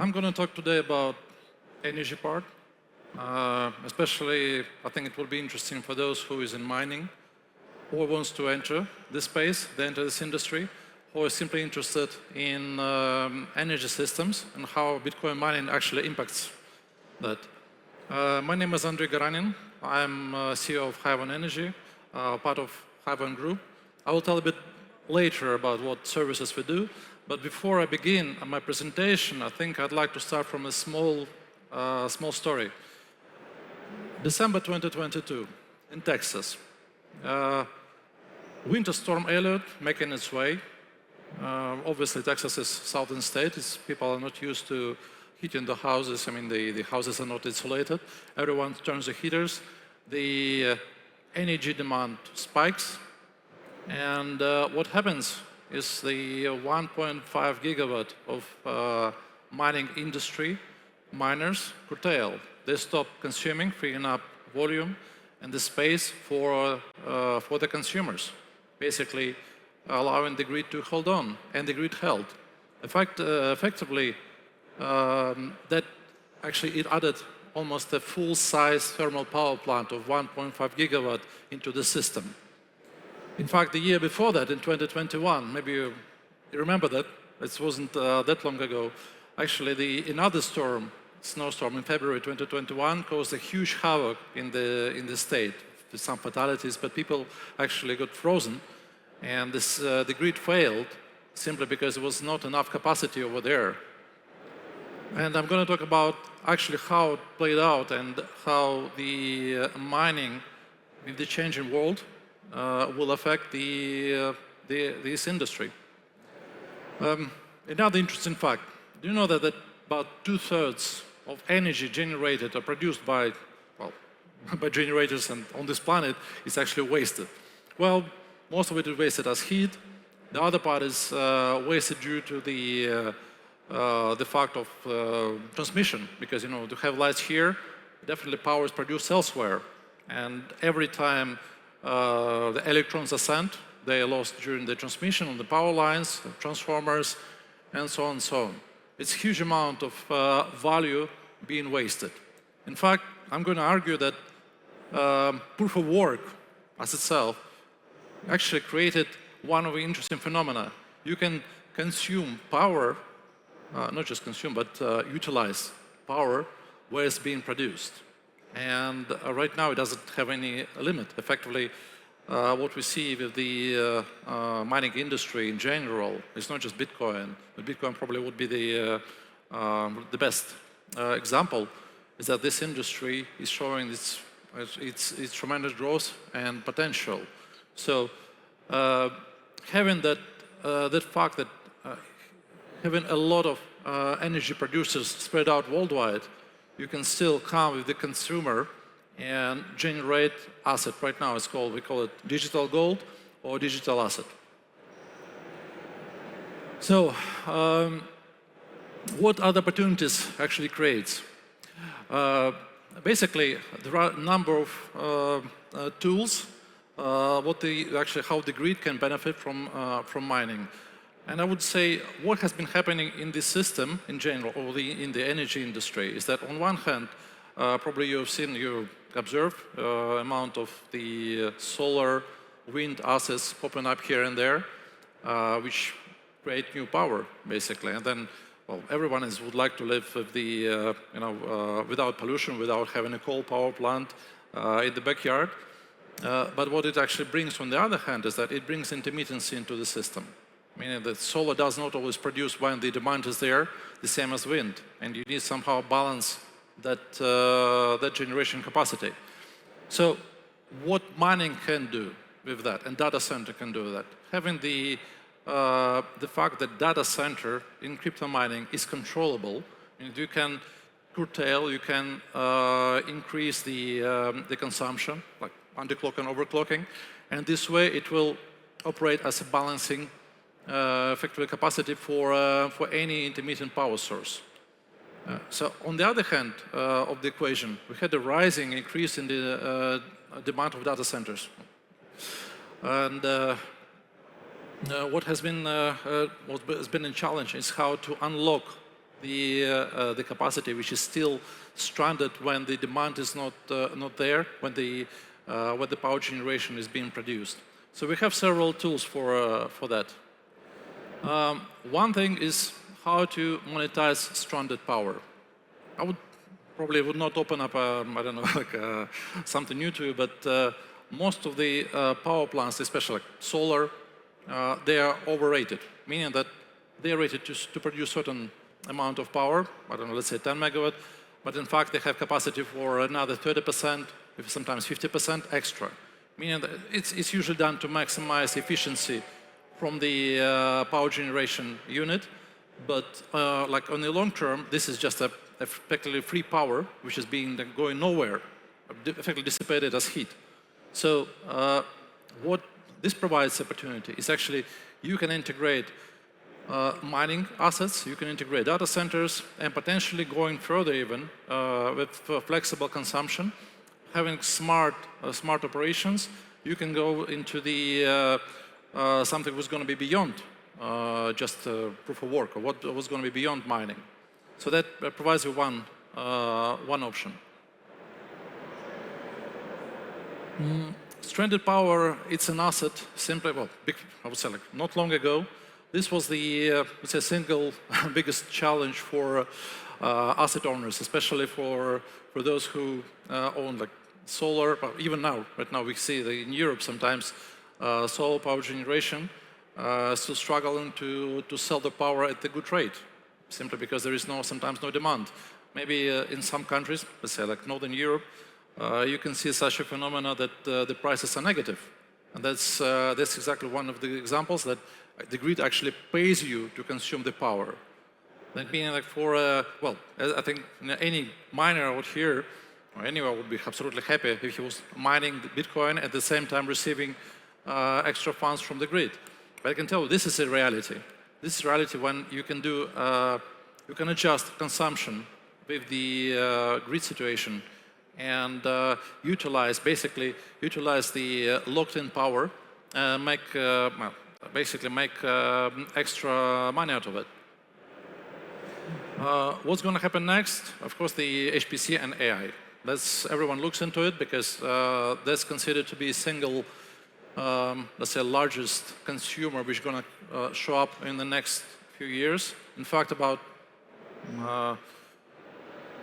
I'm going to talk today about energy part. Especially, I think it will be interesting for those who is in mining or wants to enter this space, they enter this industry, or is simply interested in energy systems and how Bitcoin mining actually impacts that. My name is Andrii Garanin. I'm CEO of Hive Energy, part of Hive Group. I will tell a bit later about what services we do. But before I begin my presentation, I think I'd like to start from a small story. December 2022 in Texas. Winter storm Elliott making its way. Obviously, Texas is southern state. People are not used to heating the houses. I mean, the houses are not insulated. Everyone turns the heaters. The energy demand spikes. And what happens is the 1.5 gigawatt of mining industry miners curtail. They stop consuming, freeing up volume and the space for the consumers, basically allowing the grid to hold on, and the grid held. In fact, effectively, that actually it added almost a full-size thermal power plant of 1.5 gigawatt into the system. In fact, the year before that, in 2021, maybe you remember that, it wasn't that long ago, actually another snowstorm in February 2021 caused a huge havoc in the state, with some fatalities, but people actually got frozen, and the grid failed simply because there was not enough capacity over there. And I'm going to talk about actually how it played out and how the mining in the changing world will affect this industry. Another interesting fact, do you know that about 2/3 of energy generated or produced by generators and on this planet is actually wasted? Well, most of it is wasted as heat. The other part is wasted due to the fact of transmission, because to have lights here, definitely power is produced elsewhere, and every time the electrons are sent, they are lost during the transmission on the power lines, the transformers, and so on and so on. It's a huge amount of value being wasted. In fact, I'm going to argue that proof of work as itself actually created one of the interesting phenomena. You can consume power, not just consume, but utilize power where it's being produced. And right now, it doesn't have any limit. Effectively, what we see with the mining industry in general, it's not just Bitcoin, but Bitcoin probably would be the best example, is that this industry is showing its tremendous growth and potential. So having that fact that having a lot of energy producers spread out worldwide, you can still come with the consumer and generate asset. Right now, we call it digital gold or digital asset. So, what other opportunities actually creates? Basically, there are a number of tools how the grid can benefit from mining. And I would say what has been happening in this system in general, or in the energy industry, is that on one hand, probably you observed amount of the solar, wind assets popping up here and there, which create new power, basically. And then, well, everyone would like to live with without pollution, without having a coal power plant in the backyard. But what it actually brings, on the other hand, is that it brings intermittency into the system. Meaning that solar does not always produce when the demand is there, the same as wind, and you need somehow balance that generation capacity. So what mining can do with that, and data center can do that, having the fact that data center in crypto mining is controllable, and you can curtail, you can increase the consumption, like underclock and overclocking, and this way it will operate as a balancing effectively capacity for any intermittent power source. So on the other hand of the equation, we had a rising increase in the demand of data centers. And what has been a challenge is how to unlock the capacity which is still stranded when the demand is not there, when the power generation is being produced. So we have several tools for that. One thing is how to monetize stranded power. I probably would not open up, I don't know, like something new to you, but most of the power plants, especially like solar, they are overrated, meaning that they are rated to produce certain amount of power, I don't know, let's say 10 megawatt, but in fact they have capacity for another 30%, sometimes 50% extra, meaning that it's usually done to maximize efficiency from the power generation unit, but like on the long term, this is just effectively free power, which is going nowhere, effectively dissipated as heat. So what this provides opportunity is actually you can integrate mining assets, you can integrate data centers, and potentially going further even with flexible consumption, having smart operations. You can go into the something was going to be beyond just proof of work, or what was going to be beyond mining. So that provides you one option. Stranded power, it's an asset. Simply, well, I would say like not long ago, this was the single biggest challenge for asset owners, especially for those who own like solar. But even now, right now, we see that in Europe sometimes solar power generation still struggling to sell the power at a good rate, simply because there is sometimes no demand. Maybe in some countries, let's say like Northern Europe, you can see such a phenomena that the prices are negative. And that's exactly one of the examples that the grid actually pays you to consume the power. That meaning like for, well, I think any miner out here, or anyone would be absolutely happy if he was mining Bitcoin at the same time receiving extra funds from the grid. But I can tell you, this is a reality. This is reality when you can do, you can adjust consumption with the grid situation and basically utilize the locked-in power and basically make extra money out of it. What's going to happen next? Of course, the HPC and AI. Everyone looks into it because that's considered to be single, let's say, largest consumer which is going to show up in the next few years. In fact, about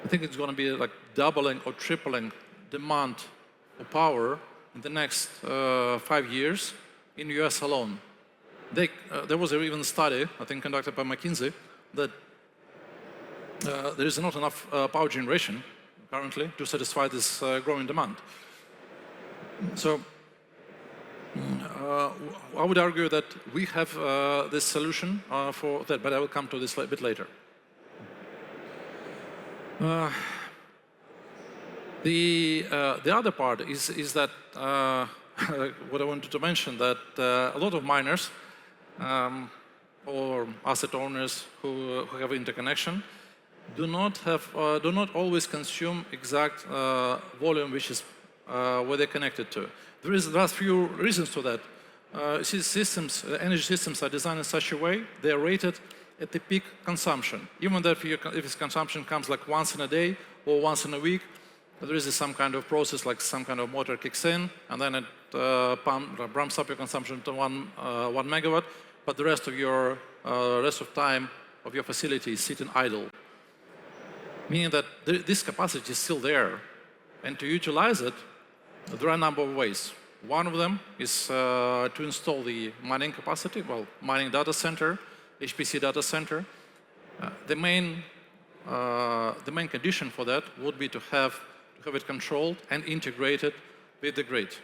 I think it's going to be like doubling or tripling demand for power in the next 5 years in the US alone. There was even a study, I think conducted by McKinsey, that there is not enough power generation currently to satisfy this growing demand. So I would argue that we have this solution for that, but I will come to this a bit later. The other part is that what I wanted to mention, that a lot of miners or asset owners who have interconnection do not always consume exact volume which is where they're connected to. There are few reasons to that. Energy systems are designed in such a way they are rated at the peak consumption. Even if its consumption comes like once in a day or once in a week, there is some kind of process, like some kind of motor kicks in, and then it ramps up your consumption to 1 megawatt. But the rest of time of your facility is sitting idle, meaning that this capacity is still there, and to utilize it, there are a number of ways. One of them is to install the mining capacity, well, mining data center, HPC data center. The main condition for that would be to have it controlled and integrated with the grid.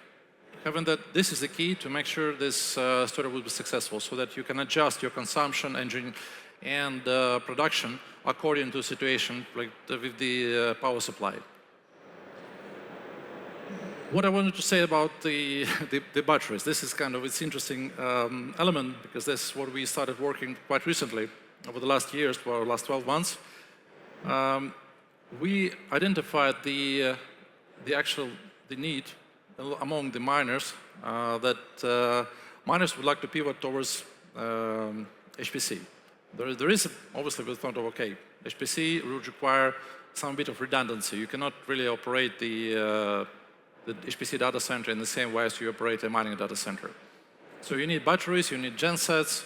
Having that, this is the key to make sure this story will be successful, so that you can adjust your consumption engine and production according to the situation, like with the power supply. What I wanted to say about the batteries, this is kind of its interesting element, because this is what we started working quite recently over the last years, or last 12 months. We identified the need among the miners that miners would like to pivot towards HPC. There is obviously the thought of, okay, HPC would require some bit of redundancy. You cannot really operate the HPC data center in the same way as you operate a mining data center. So you need batteries, you need gensets,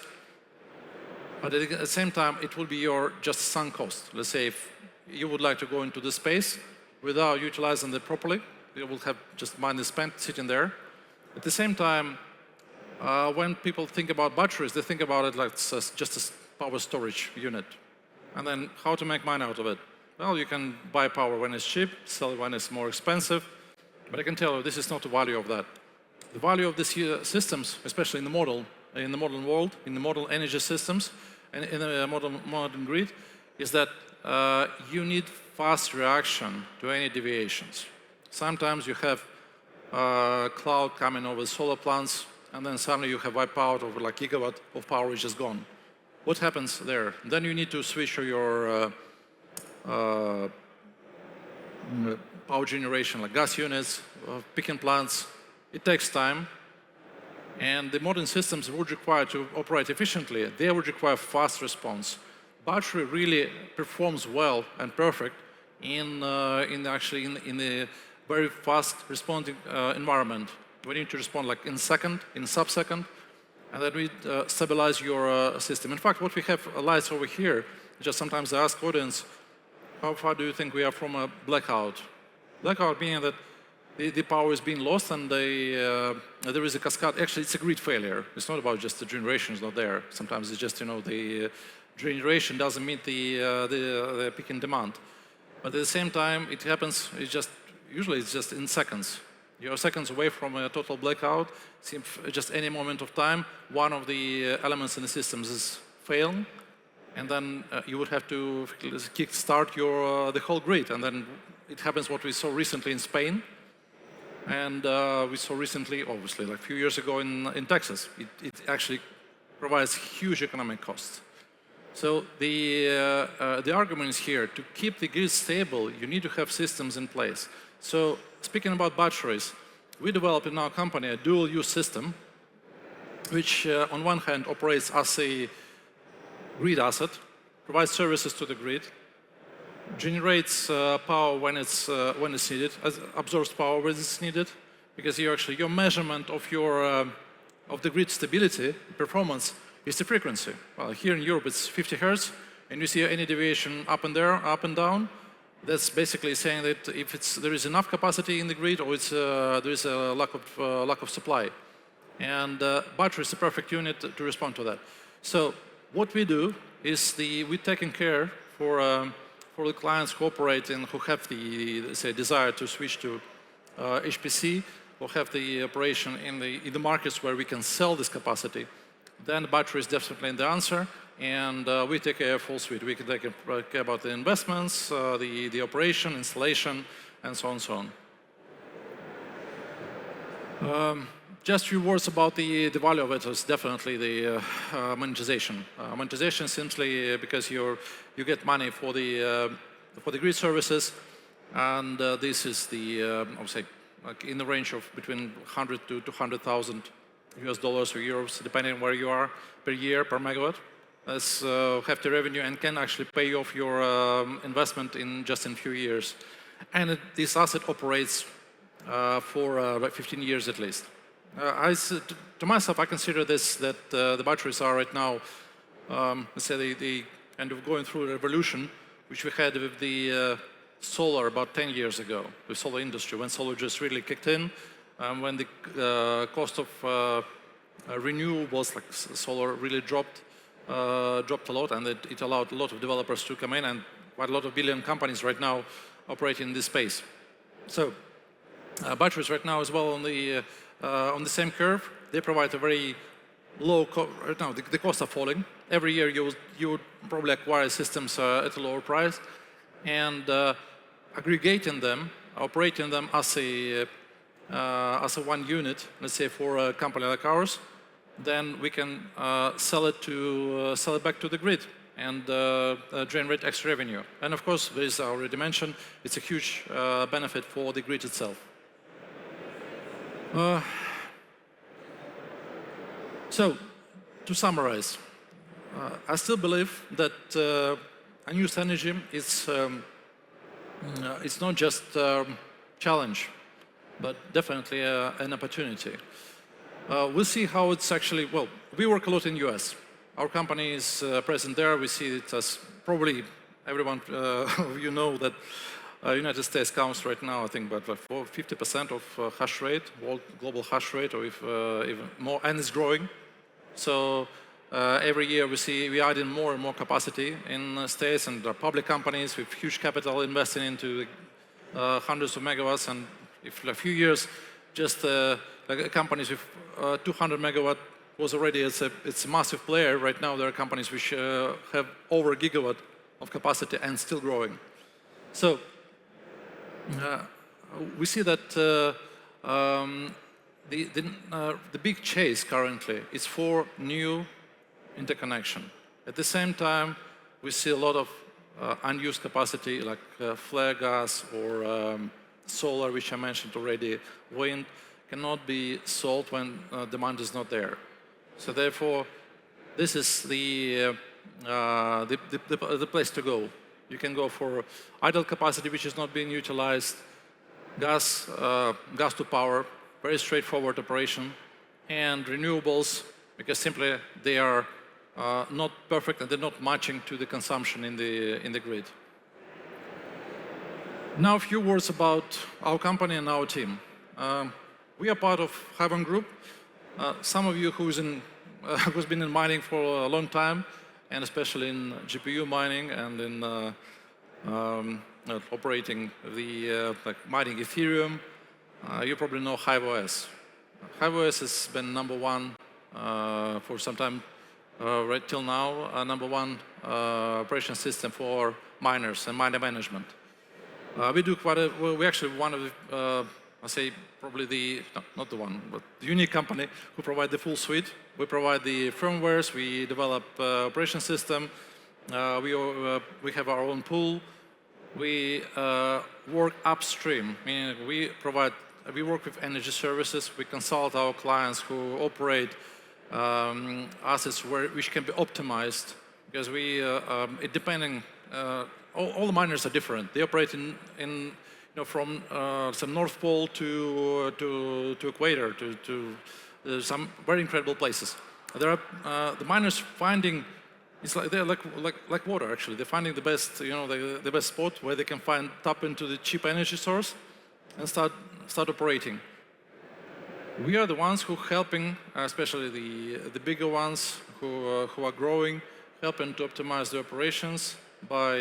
but at the same time, it will be your just sunk cost. Let's say if you would like to go into the space without utilizing it properly, you will have just money spent sitting there. At the same time, when people think about batteries, they think about it like just a power storage unit. And then how to make money out of it? Well, you can buy power when it's cheap, sell it when it's more expensive. But I can tell you this is not the value of that. The value of these systems, especially in the modern world, in the modern energy systems, and in the modern grid, is that you need fast reaction to any deviations. Sometimes you have cloud coming over solar plants, and then suddenly you have wipe out over like gigawatt of power which is gone. What happens there? Then you need to switch to your power generation, like gas units, picking plants. It takes time, and the modern systems would require to operate efficiently. They would require fast response. Battery really performs well and perfect in the very fast responding environment. We need to respond like in sub-second, and then we stabilize your system. In fact, what we have lights over here, just sometimes I ask audience, how far do you think we are from a blackout? Blackout meaning that the power is being lost and there is a cascade. Actually, it's a grid failure. It's not about just the generation is not there. Sometimes it's just, the generation doesn't meet the peak in demand. But at the same time, it happens, usually it's just in seconds. You're seconds away from a total blackout. Just any moment of time, one of the elements in the systems is failing, and then you would have to kick-start the whole grid. And then it happens what we saw recently in Spain, and we saw recently, obviously, like a few years ago in Texas. It actually provides huge economic costs. So the argument is here, to keep the grid stable, you need to have systems in place. So speaking about batteries, we developed in our company a dual-use system, which on one hand operates as a grid asset, provides services to the grid, generates power when it's needed, absorbs power when it's needed, because your measurement of the grid stability, performance, is the frequency. Well, here in Europe it's 50 Hertz, and you see any deviation up and down. That's basically saying that if there is enough capacity in the grid, or there is a lack of supply, and battery is the perfect unit to respond to that. So what we do is we're taking care for the clients who operate and who have the desire to switch to HPC, or have the operation in the markets where we can sell this capacity. Then battery is definitely the answer. And we take a full suite. We can take care about the investments, the operation, installation, and so on and so on. Just a few words about the value of it is definitely the monetization. Monetization simply because you get money for the grid services, and this is I would say, like in the range of between 100 to 200,000 US dollars or euros, depending on where you are, per year, per megawatt. That's hefty revenue and can actually pay off your investment in just a few years. And this asset operates for about 15 years at least. To myself, I consider that the batteries are right now, let's say, the kind of going through a revolution, which we had with the solar about 10 years ago, the solar industry, when solar just really kicked in, when the cost of renewables, like solar, really dropped a lot, and it allowed a lot of developers to come in, and quite a lot of billion companies right now operate in this space. So batteries right now as well on the same curve. They provide a very low cost. Right now the costs are falling. Every year you would probably acquire systems at a lower price, and aggregating them, operating them as a one unit, let's say for a company like ours, then we can sell it back to the grid and generate extra revenue. And of course, as I already mentioned, it's a huge benefit for the grid itself. So, to summarize, I still believe that unused energy is it's not just a challenge, but definitely an opportunity. We'll see how it's actually, well, we work a lot in US. Our company is present there. We see it as probably everyone of you know that United States counts right now, I think, about 50% of hash rate, world global hash rate, or if even more, and it's growing. So every year we add in more and more capacity in states, and public companies with huge capital investing into hundreds of megawatts. And if a few years, just like companies with 200 megawatt was already it's a massive player. Right now there are companies which have over a gigawatt of capacity and still growing. So we see that the big chase currently is for new interconnection. At the same time, we see a lot of unused capacity like flare gas or solar, which I mentioned already. Wind cannot be sold when demand is not there. So therefore, this is the place to go. You can go for idle capacity which is not being utilized, gas to power, very straightforward operation, and renewables, because simply they are not perfect and they're not matching to the consumption in the grid. Now a few words about our company and our team. We are part of Haven Group. Some of you who's been in mining for a long time, and especially in GPU mining and in operating the like mining Ethereum, you probably know HiveOS. HiveOS has been number one for some time, right till now, number one operation system for miners and miner management. We do quite a, well, we're actually one of the, I say probably the, no, not the one, but the unique company who provide the full suite. We provide the firmwares, we develop operation system, we have our own pool. We work upstream, meaning we work with energy services, we consult our clients who operate assets which can be optimized, because depending, all the miners are different. They operate in from some North Pole to equator, to some very incredible places. There are the miners finding, it's like they're like water actually. They're finding the best, the best spot where they can tap into the cheap energy source and start operating. We are the ones who helping, especially the bigger ones who are growing, helping to optimize the operations by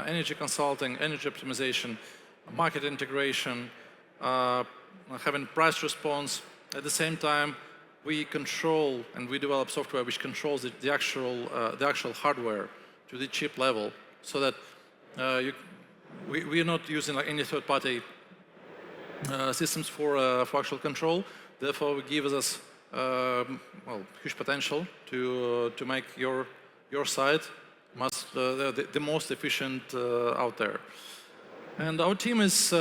energy consulting, energy optimization, market integration, having price response. At the same time, we control and we develop software which controls the actual hardware to the chip level, so that we are not using like any third-party systems for actual control. Therefore, it gives us huge potential to make your site the most efficient out there. And our team is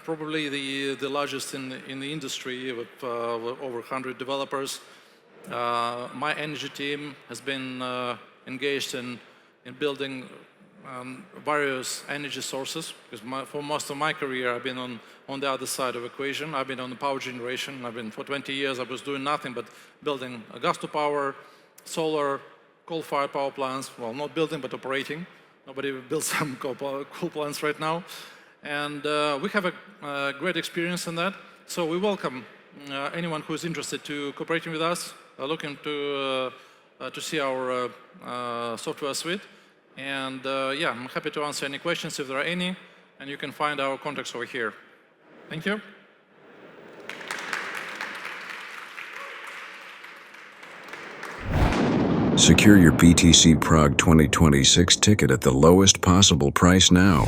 probably the largest in the industry, with over 100 developers. My energy team has been engaged in building various energy sources, because for most of my career I've been on the other side of the equation. I've been on the power generation. For 20 years I was doing nothing but building a gas to power, solar, coal-fired power plants. Well, not building but operating. Nobody builds some coal plants right now. And we have a great experience in that. So we welcome anyone who is interested to cooperating with us, looking to see our software suite. And yeah, I'm happy to answer any questions if there are any, and you can find our contacts over here. Thank you. Secure your BTC Prague 2026 ticket at the lowest possible price now.